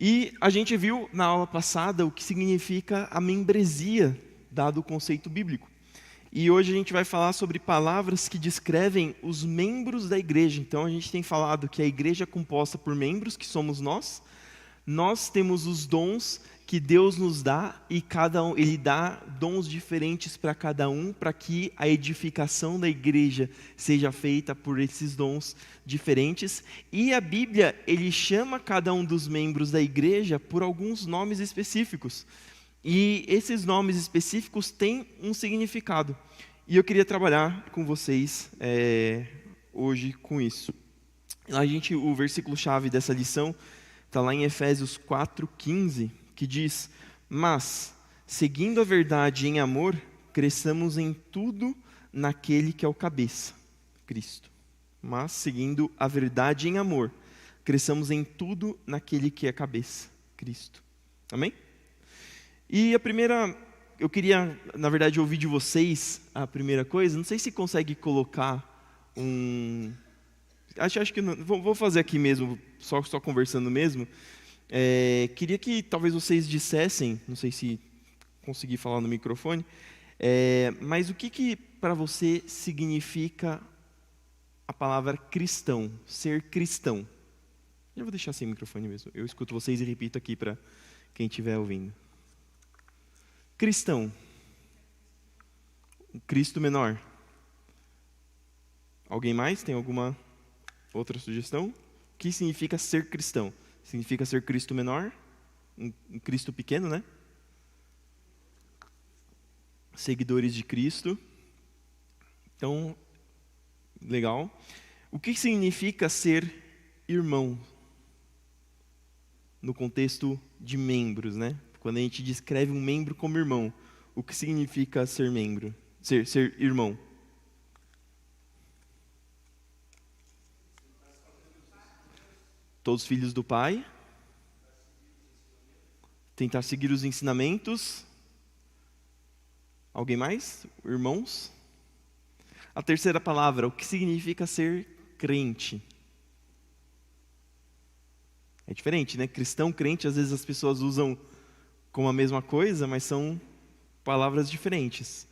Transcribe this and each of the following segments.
E a gente viu na aula passada o que significa a membresia, dado o conceito bíblico. E hoje a gente vai falar sobre palavras que descrevem os membros da igreja. Então a gente tem falado que a igreja é composta por membros, que somos nós. Nós temos os dons que Deus nos dá e Ele dá dons diferentes para cada um, para que a edificação da igreja seja feita por esses dons diferentes. E a Bíblia, ele chama cada um dos membros da igreja por alguns nomes específicos. E esses nomes específicos têm um significado. E eu queria trabalhar com vocês hoje com isso. O versículo-chave dessa lição está lá em Efésios 4:15, que diz: mas, seguindo a verdade em amor, cresçamos em tudo naquele que é o cabeça, Cristo. Mas, seguindo a verdade em amor, cresçamos em tudo naquele que é cabeça, Cristo. Amém? E eu queria, na verdade, ouvir de vocês a primeira coisa. Não sei se consegue colocar Acho que não, vou fazer aqui mesmo, só conversando mesmo. Queria que talvez vocês dissessem, não sei se consegui falar no microfone, mas o que para você significa a palavra cristão, ser cristão? Eu vou deixar sem microfone mesmo, eu escuto vocês e repito aqui para quem estiver ouvindo. Cristão, Cristo menor. Alguém mais? Tem alguma outra sugestão? O que significa ser cristão? Significa ser Cristo menor? Um Cristo pequeno, né? Seguidores de Cristo. Então, legal. O que significa ser irmão? No contexto de membros, né? Quando a gente descreve um membro como irmão, o que significa ser membro? Ser irmão? Todos filhos do Pai. Tentar seguir os ensinamentos. Alguém mais? Irmãos? A terceira palavra, o que significa ser crente? É diferente, né? Cristão, crente, às vezes as pessoas usam como a mesma coisa, mas são palavras diferentes.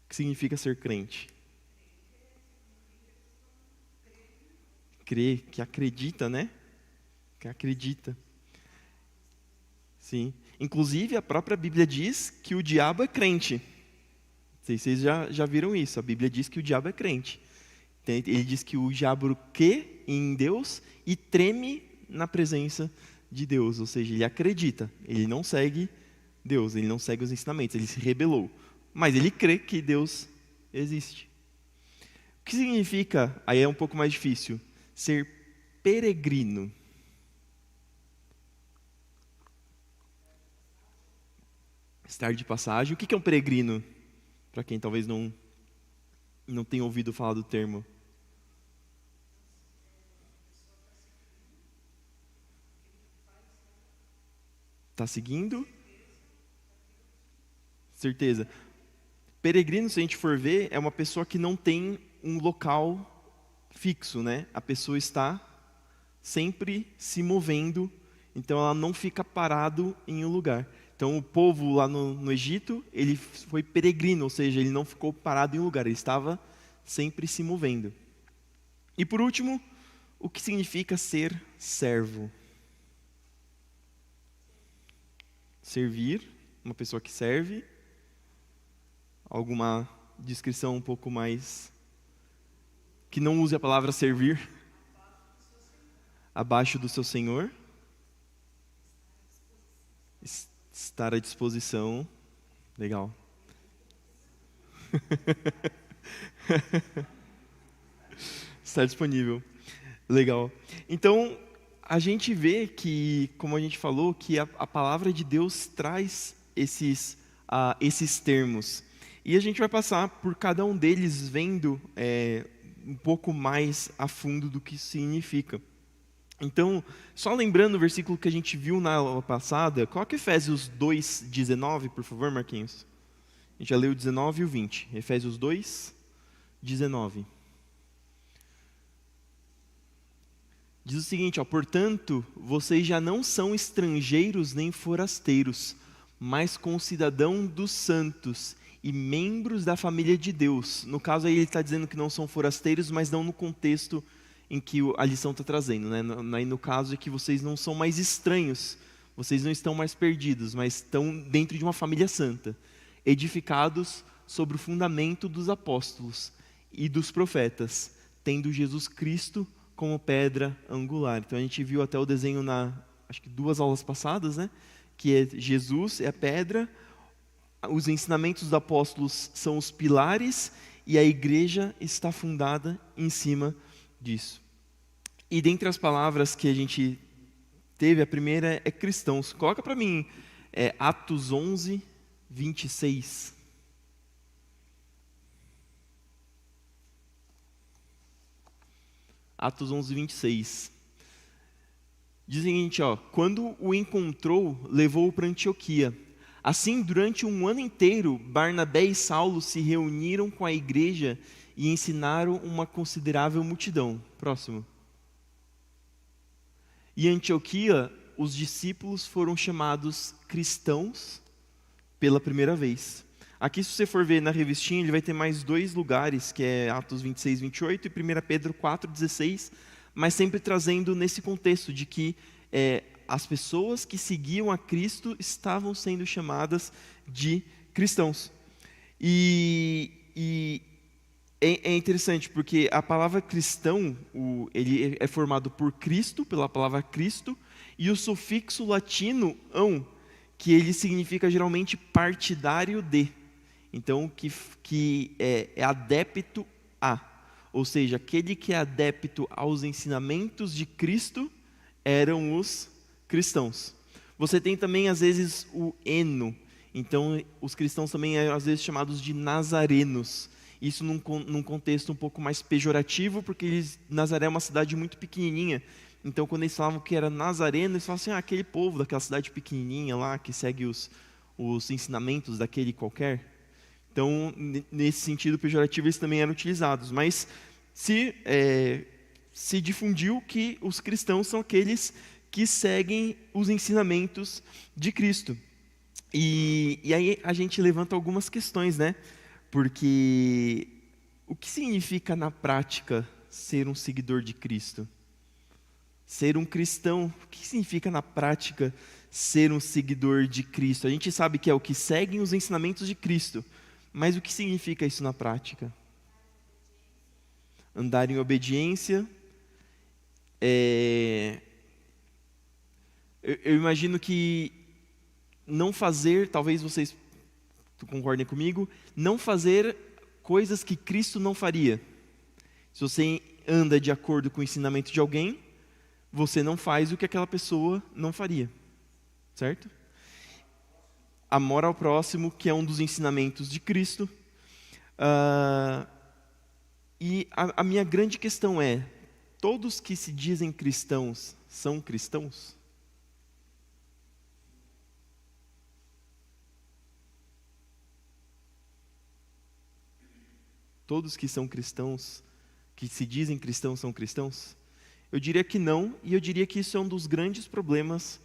O que significa ser crente? Crer, que acredita, né? Que acredita. Sim. Inclusive, a própria Bíblia diz que o diabo é crente. Não sei se vocês já viram isso. A Bíblia diz que o diabo é crente. Ele diz que o diabo crê em Deus e treme na presença de Deus. Ou seja, ele acredita. Ele não segue Deus, ele não segue os ensinamentos. Ele se rebelou. Mas ele crê que Deus existe. O que significa, aí é um pouco mais difícil, ser peregrino? Estar de passagem. O que é um peregrino? Para quem talvez não tenha ouvido falar do termo. Está seguindo? Certeza. Peregrino, se a gente for ver, é uma pessoa que não tem um local fixo, né? A pessoa está sempre se movendo, então ela não fica parado em um lugar. Então o povo lá no Egito, ele foi peregrino, ou seja, ele não ficou parado em um lugar, ele estava sempre se movendo. E por último, o que significa ser servo? Servir, uma pessoa que serve. Alguma descrição um pouco mais que não use a palavra servir? Abaixo do seu Senhor. Estar à disposição. Legal. Estar disponível. Legal. Então, a gente vê que, como a gente falou, que a palavra de Deus traz esses termos. E a gente vai passar por cada um deles vendo um pouco mais a fundo do que significa. Então, só lembrando o versículo que a gente viu na aula passada, coloca Efésios 2:19, por favor, Marquinhos. A gente já leu o 19 e o 20. Efésios 2:19. Diz o seguinte, ó, portanto, vocês já não são estrangeiros nem forasteiros, mas concidadãos dos santos e membros da família de Deus. No caso aí ele está dizendo que não são forasteiros, mas não no contexto em que a lição está trazendo, né? No caso é que vocês não são mais estranhos, vocês não estão mais perdidos, mas estão dentro de uma família santa, edificados sobre o fundamento dos apóstolos e dos profetas, tendo Jesus Cristo como pedra angular. Então a gente viu até o desenho acho que 2 aulas passadas, né? Que é Jesus é a pedra, os ensinamentos dos apóstolos são os pilares e a igreja está fundada em cima disso. E dentre as palavras que a gente teve, a primeira é cristãos. Coloca para mim Atos 11, 26. Atos 11, 26. Diz o seguinte, ó, quando o encontrou, levou-o para Antioquia. Assim, durante um ano inteiro, Barnabé e Saulo se reuniram com a igreja e ensinaram uma considerável multidão. Próximo. E em Antioquia, os discípulos foram chamados cristãos pela primeira vez. Aqui, se você for ver na revistinha, ele vai ter mais 2 lugares, que é Atos 26, 28 e 1 Pedro 4, 16, mas sempre trazendo nesse contexto de que as pessoas que seguiam a Cristo estavam sendo chamadas de cristãos. E é interessante, porque a palavra cristão, ele é formado por Cristo, pela palavra Cristo, e o sufixo latino, ão, que ele significa geralmente partidário de. Então, que é adepto a. Ou seja, aquele que é adepto aos ensinamentos de Cristo eram os cristãos. Você tem também, às vezes, o eno. Então, os cristãos também eram, às vezes, chamados de nazarenos. Isso num contexto um pouco mais pejorativo, porque Nazaré é uma cidade muito pequenininha. Então, quando eles falavam que era nazareno, eles falavam assim, aquele povo daquela cidade pequenininha lá, que segue os ensinamentos daquele qualquer. Então, nesse sentido pejorativo, eles também eram utilizados. Mas se difundiu que os cristãos são aqueles que seguem os ensinamentos de Cristo. E aí a gente levanta algumas questões, né? Porque o que significa na prática ser um seguidor de Cristo? Ser um cristão, o que significa na prática ser um seguidor de Cristo? A gente sabe que é o que seguem os ensinamentos de Cristo, mas o que significa isso na prática? Andar em obediência. Eu imagino que não fazer, talvez vocês concordem comigo, não fazer coisas que Cristo não faria. Se você anda de acordo com o ensinamento de alguém, você não faz o que aquela pessoa não faria, certo? Amor ao próximo, que é um dos ensinamentos de Cristo. E a minha grande questão é, todos que se dizem cristãos são cristãos? Todos que são cristãos, que se dizem cristãos, são cristãos? Eu diria que não, e eu diria que isso é um dos grandes problemas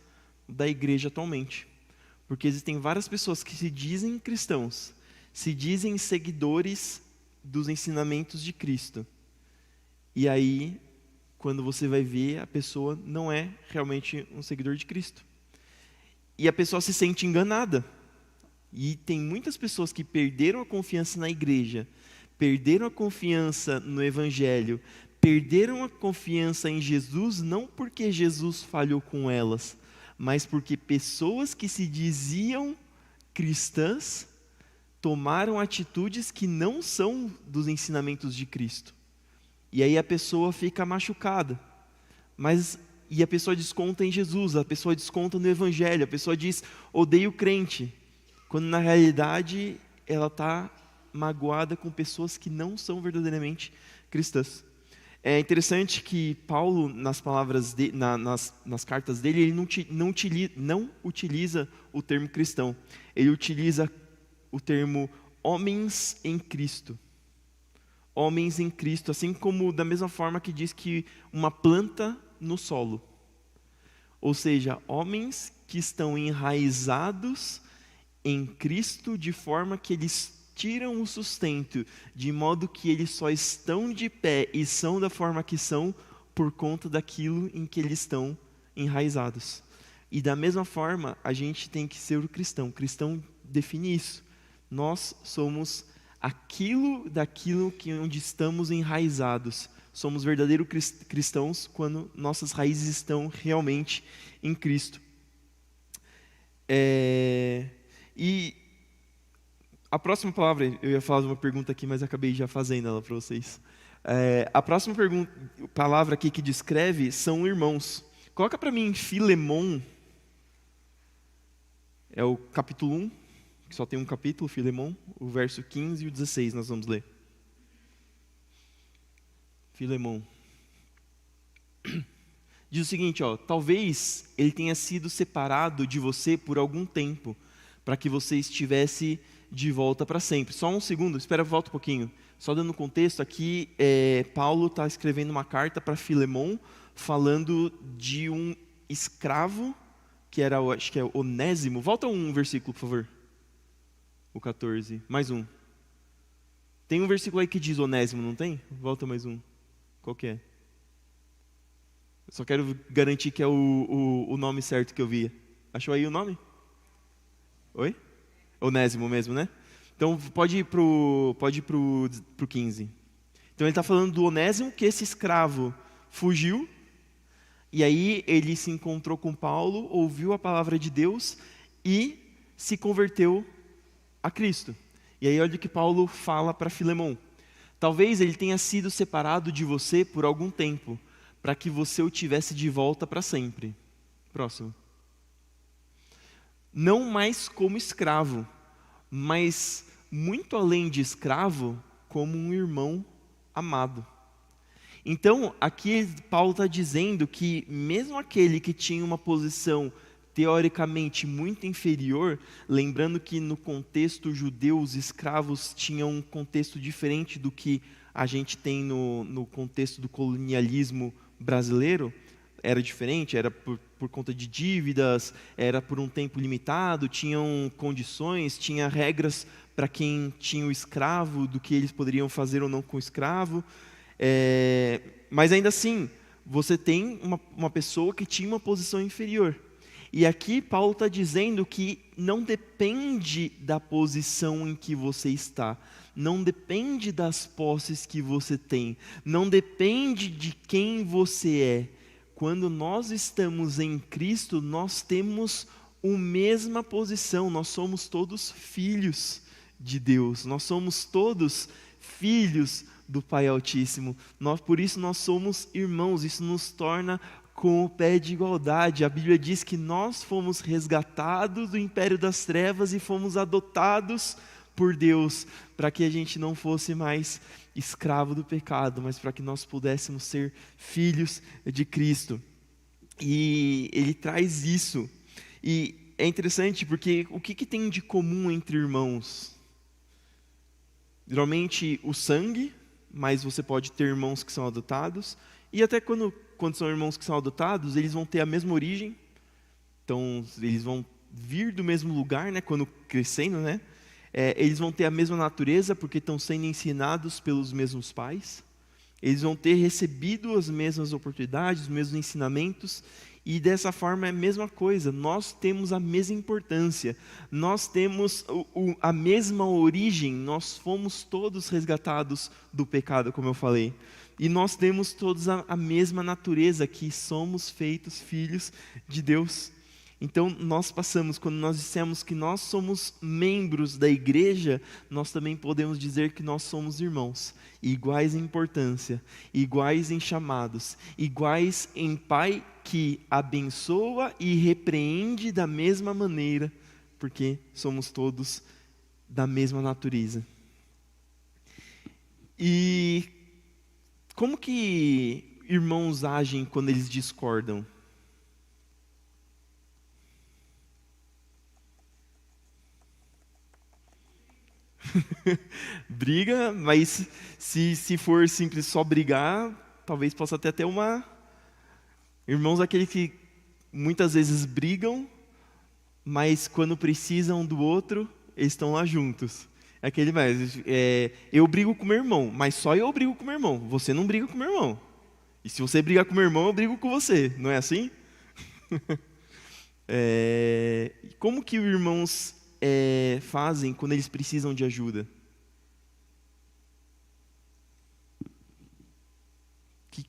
da igreja atualmente. Porque existem várias pessoas que se dizem cristãos, se dizem seguidores dos ensinamentos de Cristo. E aí, quando você vai ver, a pessoa não é realmente um seguidor de Cristo. E a pessoa se sente enganada. E tem muitas pessoas que perderam a confiança na igreja, perderam a confiança no Evangelho, perderam a confiança em Jesus, não porque Jesus falhou com elas, mas porque pessoas que se diziam cristãs tomaram atitudes que não são dos ensinamentos de Cristo. E aí a pessoa fica machucada. E a pessoa desconta em Jesus, a pessoa desconta no Evangelho, a pessoa diz, odeio crente, quando na realidade ela está magoada com pessoas que não são verdadeiramente cristãs. É interessante que Paulo, nas palavras nas cartas dele, ele não utiliza o termo cristão. Ele utiliza o termo homens em Cristo. Homens em Cristo, assim como da mesma forma que diz que uma planta no solo. Ou seja, homens que estão enraizados em Cristo de forma que eles tiram o sustento, de modo que eles só estão de pé e são da forma que são por conta daquilo em que eles estão enraizados. E da mesma forma, a gente tem que ser o cristão. O cristão define isso. Nós somos daquilo que onde estamos enraizados. Somos verdadeiros cristãos quando nossas raízes estão realmente em Cristo. E a próxima palavra, eu ia falar de uma pergunta aqui, mas acabei já fazendo ela para vocês. A próxima palavra aqui que descreve são irmãos. Coloca para mim Filemon, é o capítulo 1, que só tem um capítulo, Filemon, o verso 15 e o 16 nós vamos ler. Filemon. Diz o seguinte, talvez ele tenha sido separado de você por algum tempo, para que você estivesse de volta para sempre. Só um segundo, espera, volta um pouquinho. Só dando contexto aqui, Paulo está escrevendo uma carta para Filemon, falando de um escravo, que era, acho que é Onésimo. Volta um versículo, por favor. O 14, mais um. Tem um versículo aí que diz Onésimo, não tem? Volta mais um. Qual que é? Só quero garantir que é o nome certo que eu vi. Achou aí o nome? Oi? Onésimo mesmo, né? Então pode ir pro 15. Então ele está falando do Onésimo, que esse escravo fugiu, e aí ele se encontrou com Paulo, ouviu a palavra de Deus e se converteu a Cristo. E aí olha o que Paulo fala para Filemon. Talvez ele tenha sido separado de você por algum tempo, para que você o tivesse de volta para sempre. Próximo. Não mais como escravo, mas muito além de escravo, como um irmão amado. Então, aqui Paulo está dizendo que mesmo aquele que tinha uma posição teoricamente muito inferior, lembrando que no contexto judeu os escravos tinham um contexto diferente do que a gente tem no contexto do colonialismo brasileiro, era diferente, era por conta de dívidas, era por um tempo limitado, tinham condições, tinha regras para quem tinha o escravo, do que eles poderiam fazer ou não com o escravo. Mas ainda assim, você tem uma pessoa que tinha uma posição inferior. E aqui Paulo está dizendo que não depende da posição em que você está, não depende das posses que você tem, não depende de quem você é. Quando nós estamos em Cristo, nós temos a mesma posição, nós somos todos filhos de Deus, nós somos todos filhos do Pai Altíssimo. Por isso nós somos irmãos, isso nos torna com o pé de igualdade. A Bíblia diz que nós fomos resgatados do império das trevas e fomos adotados por Deus, para que a gente não fosse mais escravo do pecado, mas para que nós pudéssemos ser filhos de Cristo. E ele traz isso. E é interessante porque o que tem de comum entre irmãos? Geralmente o sangue, mas você pode ter irmãos que são adotados, e até quando são irmãos que são adotados, eles vão ter a mesma origem, então eles vão vir do mesmo lugar, né, quando crescendo, né? Eles vão ter a mesma natureza, porque estão sendo ensinados pelos mesmos pais, eles vão ter recebido as mesmas oportunidades, os mesmos ensinamentos, e dessa forma é a mesma coisa, nós temos a mesma importância, nós temos a mesma origem, nós fomos todos resgatados do pecado, como eu falei, e nós temos todos a mesma natureza, que somos feitos filhos de Deus. Então nós passamos, quando nós dissemos que nós somos membros da igreja, nós também podemos dizer que nós somos irmãos, iguais em importância, iguais em chamados, iguais em Pai que abençoa e repreende da mesma maneira, porque somos todos da mesma natureza. E como que irmãos agem quando eles discordam? Briga, mas se for simples só brigar, talvez possa até ter uma Irmãos, aqueles que muitas vezes brigam, mas quando precisam do outro, eles estão lá juntos. É aquele mais, eu brigo com meu irmão, mas só eu brigo com meu irmão. Você não briga com meu irmão. E se você brigar com meu irmão, eu brigo com você. Não é assim? Como que os irmãos fazem quando eles precisam de ajuda?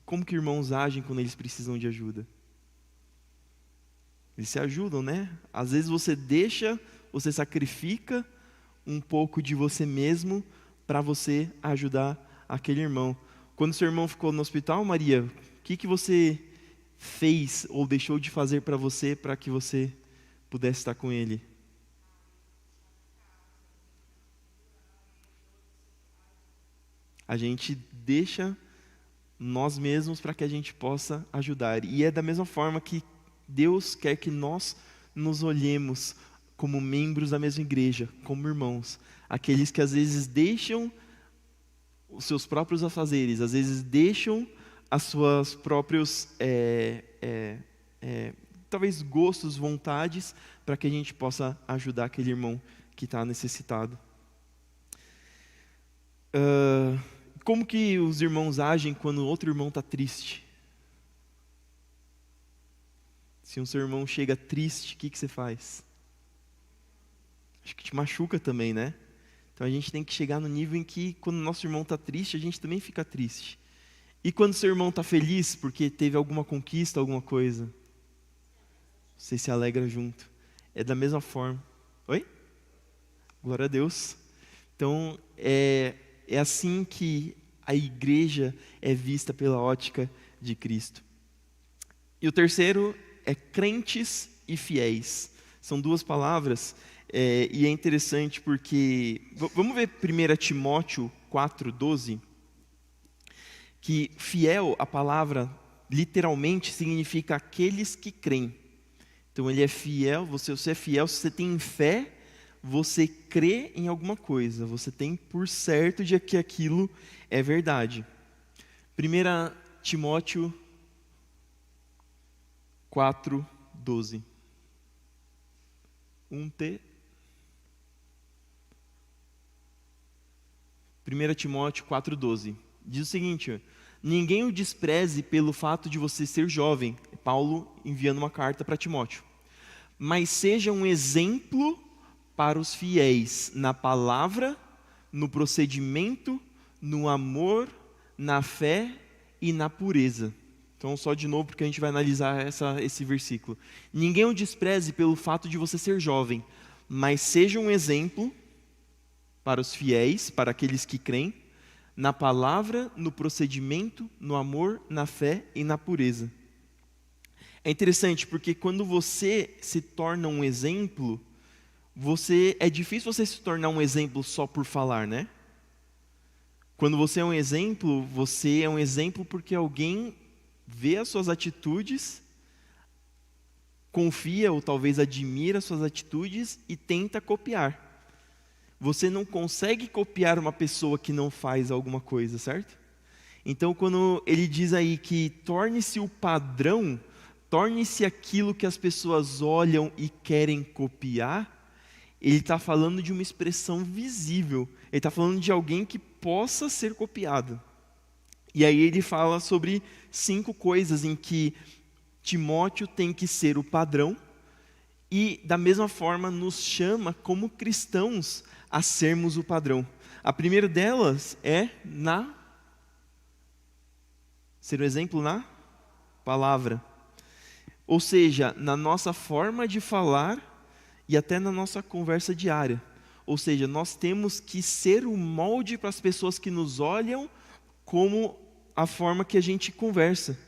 Como que irmãos agem quando eles precisam de ajuda? Eles se ajudam, né? Às vezes você sacrifica um pouco de você mesmo para você ajudar aquele irmão. Quando seu irmão ficou no hospital, Maria, o que você fez ou deixou de fazer para que você pudesse estar com ele? A gente deixa nós mesmos para que a gente possa ajudar. E é da mesma forma que Deus quer que nós nos olhemos como membros da mesma igreja, como irmãos. Aqueles que às vezes deixam os seus próprios afazeres, às vezes deixam as suas próprios, talvez gostos, vontades, para que a gente possa ajudar aquele irmão que está necessitado. Como que os irmãos agem quando outro irmão está triste? Se um seu irmão chega triste, o que você faz? Acho que te machuca também, né? Então a gente tem que chegar no nível em que quando o nosso irmão está triste, a gente também fica triste. E quando seu irmão está feliz porque teve alguma conquista, alguma coisa, você se alegra junto. É da mesma forma. Oi? Glória a Deus. Então é assim que a igreja é vista pela ótica de Cristo. E o terceiro é crentes e fiéis. São duas palavras, e é interessante porque... Vamos ver 1 Timóteo 4,12, que fiel, a palavra literalmente significa aqueles que creem. Então ele é fiel, você é fiel, se você tem fé, você crê em alguma coisa, você tem por certo de que aquilo é verdade. 1 Timóteo 4,12. 1 Timóteo 4,12. Diz o seguinte: ninguém o despreze pelo fato de você ser jovem. Paulo enviando uma carta para Timóteo. Mas seja um exemplo para os fiéis na palavra, no procedimento, no amor, na fé e na pureza. Então, só de novo, porque a gente vai analisar esse versículo. Ninguém o despreze pelo fato de você ser jovem, mas seja um exemplo para os fiéis, para aqueles que creem, na palavra, no procedimento, no amor, na fé e na pureza. É interessante, porque quando você se torna um exemplo, é difícil você se tornar um exemplo só por falar, né? Quando você é um exemplo porque alguém vê as suas atitudes, confia ou talvez admira as suas atitudes e tenta copiar. Você não consegue copiar uma pessoa que não faz alguma coisa, certo? Então, quando ele diz aí que torne-se o padrão, torne-se aquilo que as pessoas olham e querem copiar, ele está falando de uma expressão visível. Ele está falando de alguém que possa ser copiado. E aí ele fala sobre 5 coisas em que Timóteo tem que ser o padrão e, da mesma forma, nos chama como cristãos a sermos o padrão. A primeira delas é ser o exemplo na palavra. Ou seja, na nossa forma de falar e até na nossa conversa diária. Ou seja, nós temos que ser o molde para as pessoas que nos olham como a forma que a gente conversa.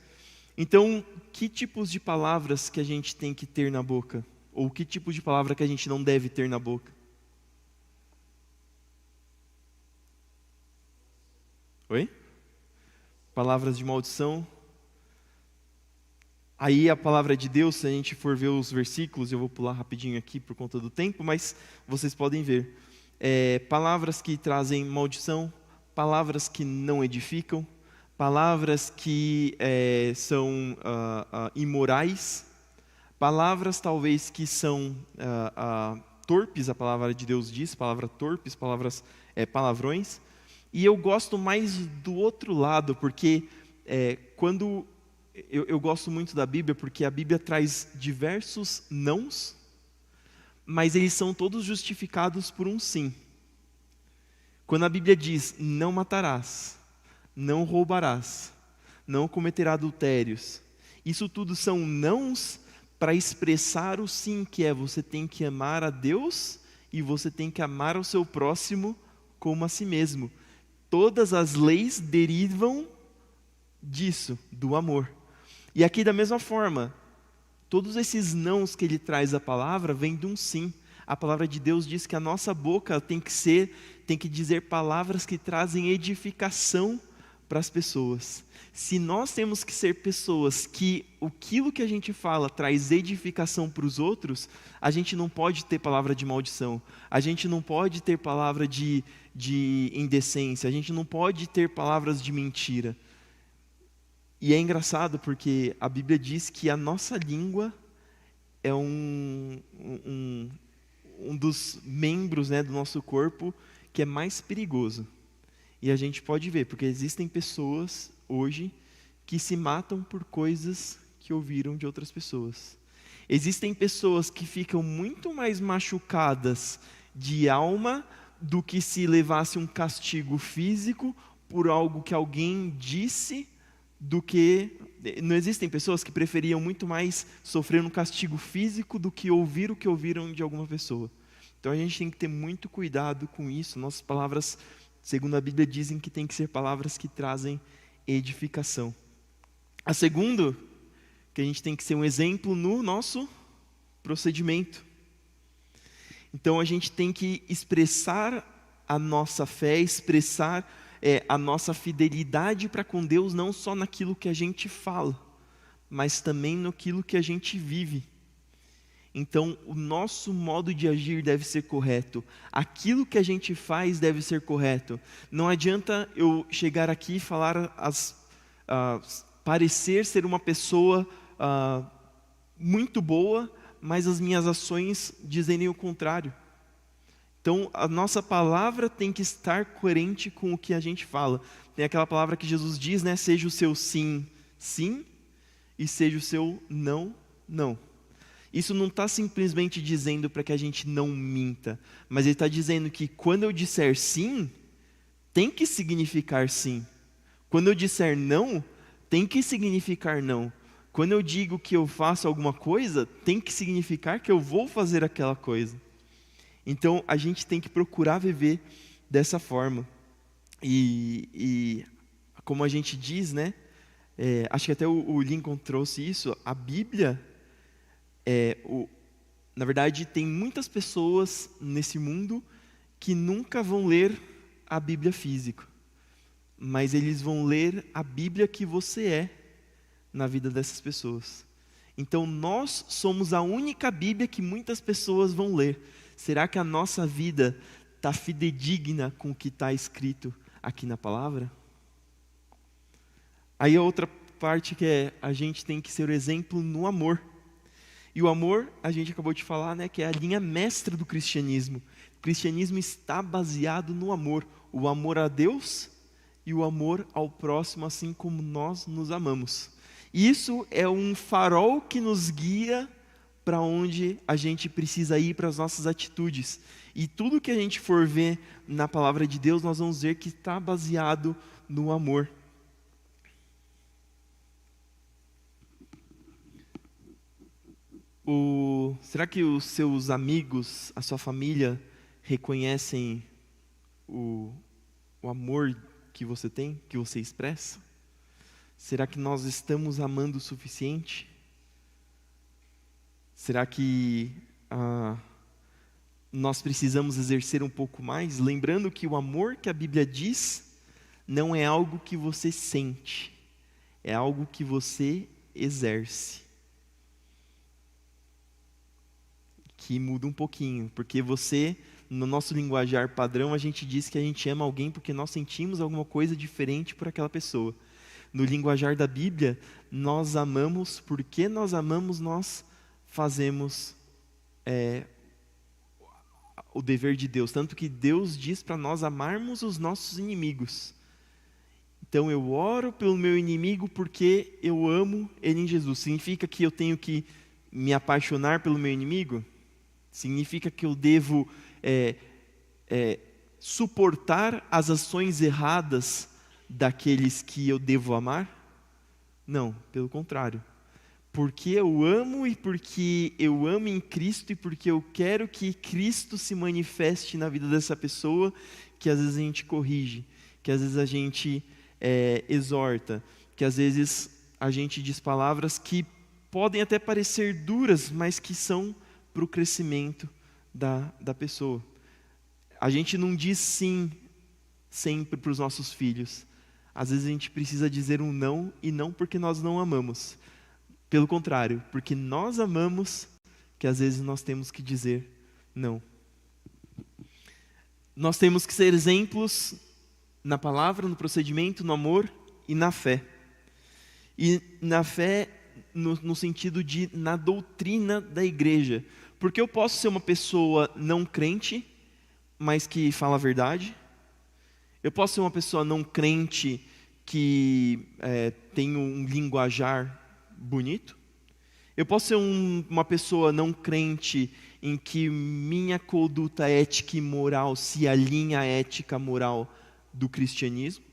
Então, que tipos de palavras que a gente tem que ter na boca? Ou que tipo de palavra que a gente não deve ter na boca? Oi? Palavras de maldição. Aí a palavra de Deus, se a gente for ver os versículos, eu vou pular rapidinho aqui por conta do tempo, mas vocês podem ver. Palavras que trazem maldição, palavras que não edificam, palavras que são imorais, palavras talvez que são torpes, a palavra de Deus diz, palavras torpes, palavrões. E eu gosto mais do outro lado, porque quando eu gosto muito da Bíblia, porque a Bíblia traz diversos nãos, mas eles são todos justificados por um sim. Quando a Bíblia diz, não matarás, não roubarás, não cometerás adultérios, isso tudo são nãos para expressar o sim, que você tem que amar a Deus e você tem que amar ao seu próximo como a si mesmo. Todas as leis derivam disso, do amor. E aqui da mesma forma, todos esses nãos que ele traz à palavra vêm de um sim. A palavra de Deus diz que a nossa boca tem que dizer palavras que trazem edificação para as pessoas. Se nós temos que ser pessoas que aquilo que a gente fala traz edificação para os outros, a gente não pode ter palavra de maldição, a gente não pode ter palavra de indecência, a gente não pode ter palavras de mentira. E é engraçado porque a Bíblia diz que a nossa língua é um dos membros, do nosso corpo que é mais perigoso. E a gente pode ver, porque existem pessoas hoje que se matam por coisas que ouviram de outras pessoas. Existem pessoas que ficam muito mais machucadas de alma do que se levasse um castigo físico por algo que alguém disse, do que... Não existem pessoas que preferiam muito mais sofrer um castigo físico do que ouvir o que ouviram de alguma pessoa. Então a gente tem que ter muito cuidado com isso. Nossas palavras, segundo a Bíblia, dizem que tem que ser palavras que trazem edificação. A segunda, que a gente tem que ser um exemplo no nosso procedimento. Então a gente tem que expressar a nossa fé, expressar a nossa fidelidade para com Deus, não só naquilo que a gente fala, mas também naquilo que a gente vive. Então, o nosso modo de agir deve ser correto. Aquilo que a gente faz deve ser correto. Não adianta eu chegar aqui e falar, parecer ser uma pessoa muito boa, mas as minhas ações dizem o contrário. Então, a nossa palavra tem que estar coerente com o que a gente fala. Tem aquela palavra que Jesus diz, seja o seu sim, sim, e seja o seu não, não. Isso não está simplesmente dizendo para que a gente não minta, mas ele está dizendo que quando eu disser sim, tem que significar sim. Quando eu disser não, tem que significar não. Quando eu digo que eu faço alguma coisa, tem que significar que eu vou fazer aquela coisa. Então, a gente tem que procurar viver dessa forma. E como a gente diz, acho que até o Lincoln trouxe isso, a Bíblia... na verdade, tem muitas pessoas nesse mundo que nunca vão ler a Bíblia física, mas eles vão ler a Bíblia que você é na vida dessas pessoas. Então, nós somos a única Bíblia que muitas pessoas vão ler. Será que a nossa vida está fidedigna com o que está escrito aqui na palavra? Aí a outra parte que a gente tem que ser o exemplo no amor. E o amor, a gente acabou de falar, que é a linha mestra do cristianismo. O cristianismo está baseado no amor. O amor a Deus e o amor ao próximo, assim como nós nos amamos. Isso é um farol que nos guia para onde a gente precisa ir, para as nossas atitudes. E tudo que a gente for ver na palavra de Deus, nós vamos ver que está baseado no amor. Será que os seus amigos, a sua família, reconhecem o amor que você tem, que você expressa? Será que nós estamos amando o suficiente? Será que nós precisamos exercer um pouco mais? Lembrando que o amor que a Bíblia diz não é algo que você sente, é algo que você exerce. Que muda um pouquinho, porque no nosso linguajar padrão, a gente diz que a gente ama alguém porque nós sentimos alguma coisa diferente por aquela pessoa. No linguajar da Bíblia, nós amamos, porque nós amamos, nós fazemos o dever de Deus. Tanto que Deus diz para nós amarmos os nossos inimigos. Então eu oro pelo meu inimigo porque eu amo ele em Jesus. Significa que eu tenho que me apaixonar pelo meu inimigo? Significa que eu devo suportar as ações erradas daqueles que eu devo amar? Não, pelo contrário. Porque eu amo e porque eu amo em Cristo e porque eu quero que Cristo se manifeste na vida dessa pessoa, que às vezes a gente corrige, que às vezes a gente exorta, que às vezes a gente diz palavras que podem até parecer duras, mas que são para o crescimento da pessoa. A gente não diz sim sempre para os nossos filhos. Às vezes a gente precisa dizer um não, e não porque nós não amamos. Pelo contrário, porque nós amamos, que às vezes nós temos que dizer não. Nós temos que ser exemplos na palavra, no procedimento, no amor e na fé. E na fé, no sentido de na doutrina da igreja. Porque eu posso ser uma pessoa não crente, mas que fala a verdade. Eu posso ser uma pessoa não crente que tem um linguajar bonito. Eu posso ser uma pessoa não crente em que minha conduta ética e moral se alinha à ética moral do cristianismo,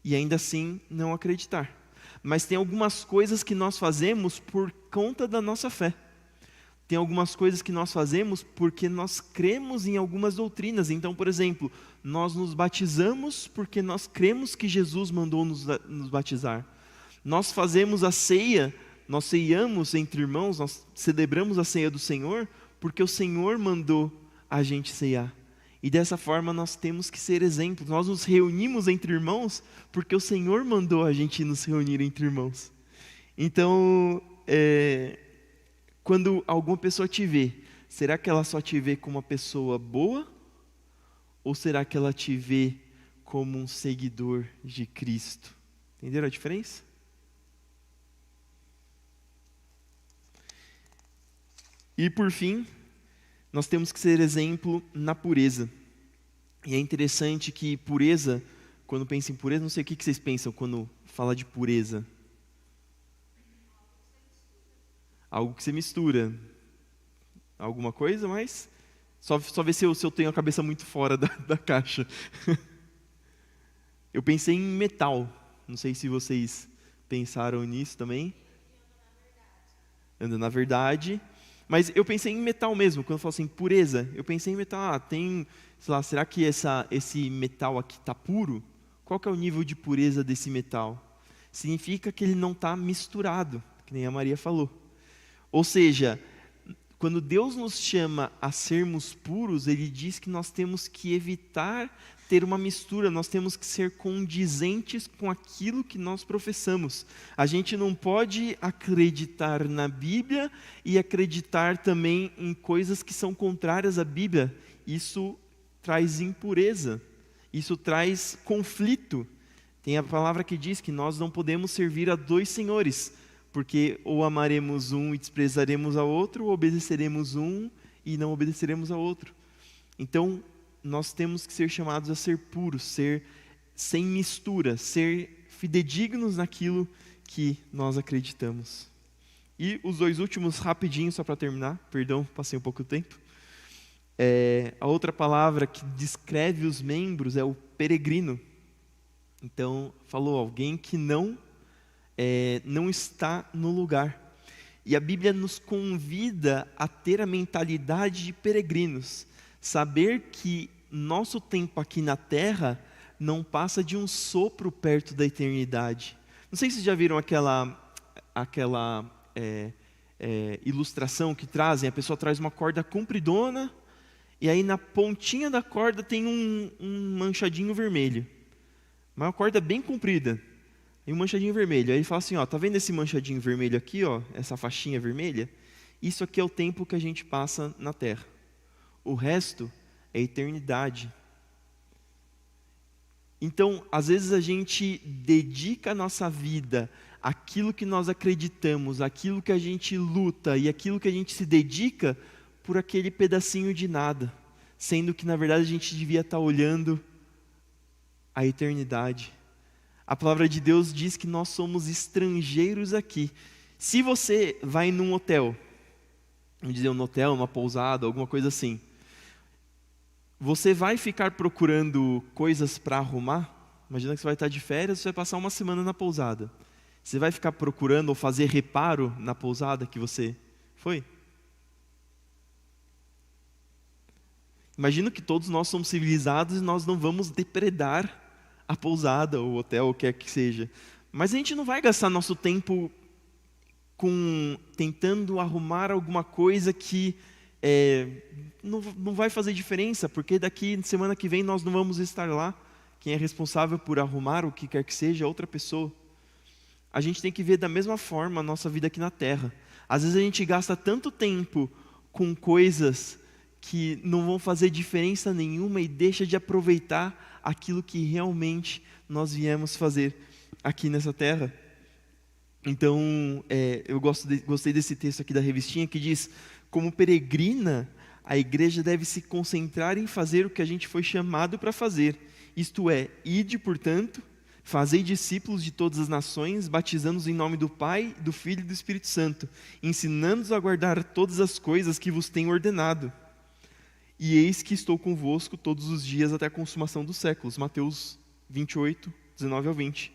e ainda assim não acreditar. Mas tem algumas coisas que nós fazemos por conta da nossa fé. Tem algumas coisas que nós fazemos porque nós cremos em algumas doutrinas. Então, por exemplo, nós nos batizamos porque nós cremos que Jesus mandou nos batizar. Nós fazemos a ceia, nós ceiamos entre irmãos, nós celebramos a ceia do Senhor porque o Senhor mandou a gente ceiar. E dessa forma nós temos que ser exemplos. Nós nos reunimos entre irmãos porque o Senhor mandou a gente nos reunir entre irmãos. Então, quando alguma pessoa te vê, será que ela só te vê como uma pessoa boa? Ou será que ela te vê como um seguidor de Cristo? Entenderam a diferença? E por fim, nós temos que ser exemplo na pureza. E é interessante que pureza, quando pensa em pureza, não sei o que vocês pensam quando fala de pureza. Algo que você mistura. Alguma coisa, mas só ver se eu tenho a cabeça muito fora da caixa. Eu pensei em metal. Não sei se vocês pensaram nisso também. Anda na verdade. Mas eu pensei em metal mesmo, quando eu falo assim, pureza. Eu pensei em metal, sei lá, será que esse metal aqui está puro? Qual que é o nível de pureza desse metal? Significa que ele não está misturado, que nem a Maria falou. Ou seja, quando Deus nos chama a sermos puros, Ele diz que nós temos que evitar ter uma mistura, nós temos que ser condizentes com aquilo que nós professamos. A gente não pode acreditar na Bíblia e acreditar também em coisas que são contrárias à Bíblia. Isso traz impureza, isso traz conflito. Tem a palavra que diz que nós não podemos servir a dois senhores, porque ou amaremos um e desprezaremos ao outro, ou obedeceremos um e não obedeceremos ao outro. Então, nós temos que ser chamados a ser puros, ser sem mistura, ser fidedignos naquilo que nós acreditamos. E os dois últimos, rapidinho, só para terminar, perdão, passei um pouco de tempo. A outra palavra que descreve os membros é o peregrino. Então, falou alguém que não está no lugar. E a Bíblia nos convida a ter a mentalidade de peregrinos. Saber que nosso tempo aqui na Terra não passa de um sopro perto da eternidade. Não sei se vocês já viram aquela ilustração que trazem. A pessoa traz uma corda compridona e aí na pontinha da corda tem um manchadinho vermelho. Mas uma corda bem comprida. E um manchadinho vermelho. Aí ele fala assim, tá vendo esse manchadinho vermelho aqui, essa faixinha vermelha? Isso aqui é o tempo que a gente passa na Terra. O resto é eternidade. Então, às vezes a gente dedica a nossa vida àquilo que nós acreditamos, àquilo que a gente luta e àquilo que a gente se dedica por aquele pedacinho de nada, sendo que na verdade a gente devia estar olhando a eternidade. A palavra de Deus diz que nós somos estrangeiros aqui. Se você vai num hotel, vamos dizer um hotel, uma pousada, alguma coisa assim, você vai ficar procurando coisas para arrumar? Imagina que você vai estar de férias, você vai passar uma semana na pousada. Você vai ficar procurando ou fazer reparo na pousada que você foi? Imagino que todos nós somos civilizados e nós não vamos depredar a pousada, ou o hotel, o que quer que seja. Mas a gente não vai gastar nosso tempo tentando arrumar alguma coisa que não vai fazer diferença, porque daqui semana que vem nós não vamos estar lá. Quem é responsável por arrumar o que quer que seja é outra pessoa. A gente tem que ver da mesma forma a nossa vida aqui na Terra. Às vezes a gente gasta tanto tempo com coisas que não vão fazer diferença nenhuma e deixa de aproveitar aquilo que realmente nós viemos fazer aqui nessa terra. Então, eu gostei desse texto aqui da revistinha que diz: como peregrina, a igreja deve se concentrar em fazer o que a gente foi chamado para fazer. Isto é, ide, portanto, fazei discípulos de todas as nações, batizando-os em nome do Pai, do Filho e do Espírito Santo, ensinando-os a guardar todas as coisas que vos tenho ordenado. E eis que estou convosco todos os dias até a consumação dos séculos. Mateus 28, 19 ao 20.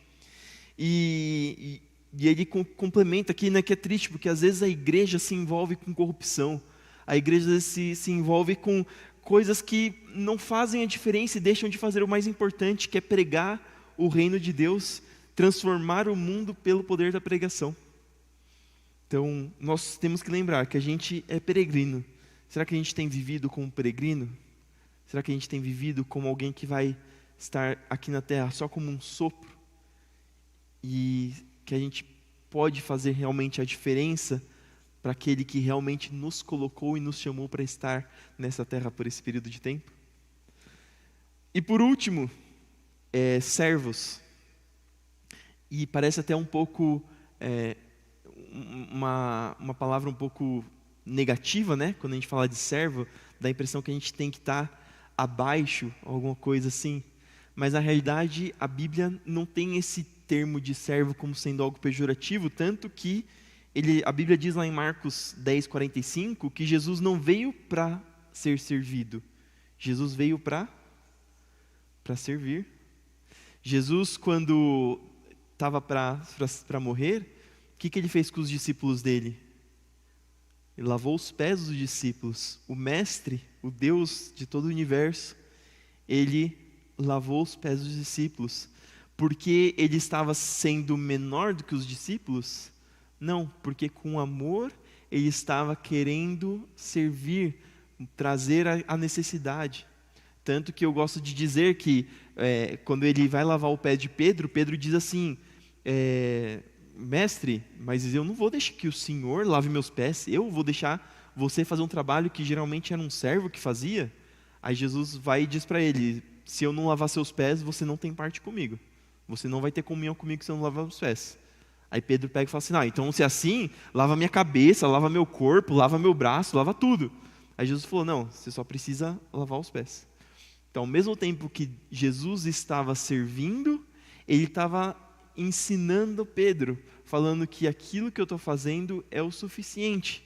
E ele complementa aqui, né, que é triste, porque às vezes a igreja se envolve com corrupção. A igreja se envolve com coisas que não fazem a diferença e deixam de fazer o mais importante, que é pregar o reino de Deus, transformar o mundo pelo poder da pregação. Então, nós temos que lembrar que a gente é peregrino. Será que a gente tem vivido como peregrino? Será que a gente tem vivido como alguém que vai estar aqui na terra só como um sopro? E que a gente pode fazer realmente a diferença para aquele que realmente nos colocou e nos chamou para estar nessa terra por esse período de tempo? E por último, servos. E parece até um pouco uma palavra um pouco negativa, né? Quando a gente fala de servo, dá a impressão que a gente tem que estar abaixo, alguma coisa assim. Mas na realidade a Bíblia não tem esse termo de servo como sendo algo pejorativo, tanto que a Bíblia diz lá em Marcos 10:45 que Jesus não veio para ser servido, Jesus veio para servir. Jesus, quando estava para morrer, o que ele fez com os discípulos dele? Ele lavou os pés dos discípulos. O mestre, o Deus de todo o universo, ele lavou os pés dos discípulos. Porque ele estava sendo menor do que os discípulos? Não, porque com amor ele estava querendo servir, trazer a necessidade. Tanto que eu gosto de dizer que quando ele vai lavar o pé de Pedro, Pedro diz assim: mestre, mas eu não vou deixar que o Senhor lave meus pés, eu vou deixar você fazer um trabalho que geralmente era um servo que fazia. Aí Jesus vai e diz para ele: se eu não lavar seus pés, você não tem parte comigo, você não vai ter comunhão comigo se eu não lavar os pés. Aí Pedro pega e fala assim: não, então se é assim, lava minha cabeça, lava meu corpo, lava meu braço, lava tudo. Aí Jesus falou: não, você só precisa lavar os pés. Então, ao mesmo tempo que Jesus estava servindo, ele estava ensinando Pedro, falando que aquilo que eu estou fazendo é o suficiente.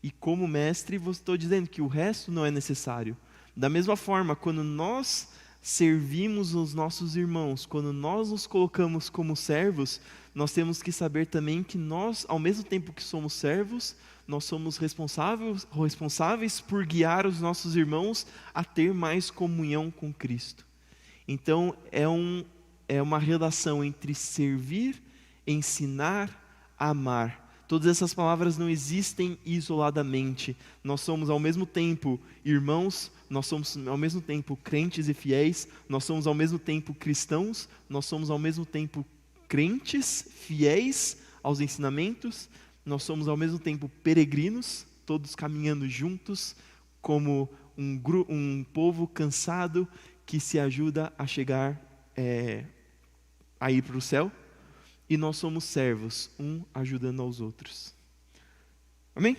E como mestre, estou dizendo que o resto não é necessário. Da mesma forma, quando nós servimos os nossos irmãos, quando nós nos colocamos como servos, nós temos que saber também que nós, ao mesmo tempo que somos servos, nós somos responsáveis por guiar os nossos irmãos a ter mais comunhão com Cristo. Então, é uma relação entre servir, ensinar, amar. Todas essas palavras não existem isoladamente. Nós somos ao mesmo tempo irmãos, nós somos ao mesmo tempo crentes e fiéis, nós somos ao mesmo tempo cristãos, nós somos ao mesmo tempo crentes, fiéis aos ensinamentos, nós somos ao mesmo tempo peregrinos, todos caminhando juntos, como um povo cansado que se ajuda a chegar a ir para o céu, e nós somos servos, um ajudando aos outros. Amém?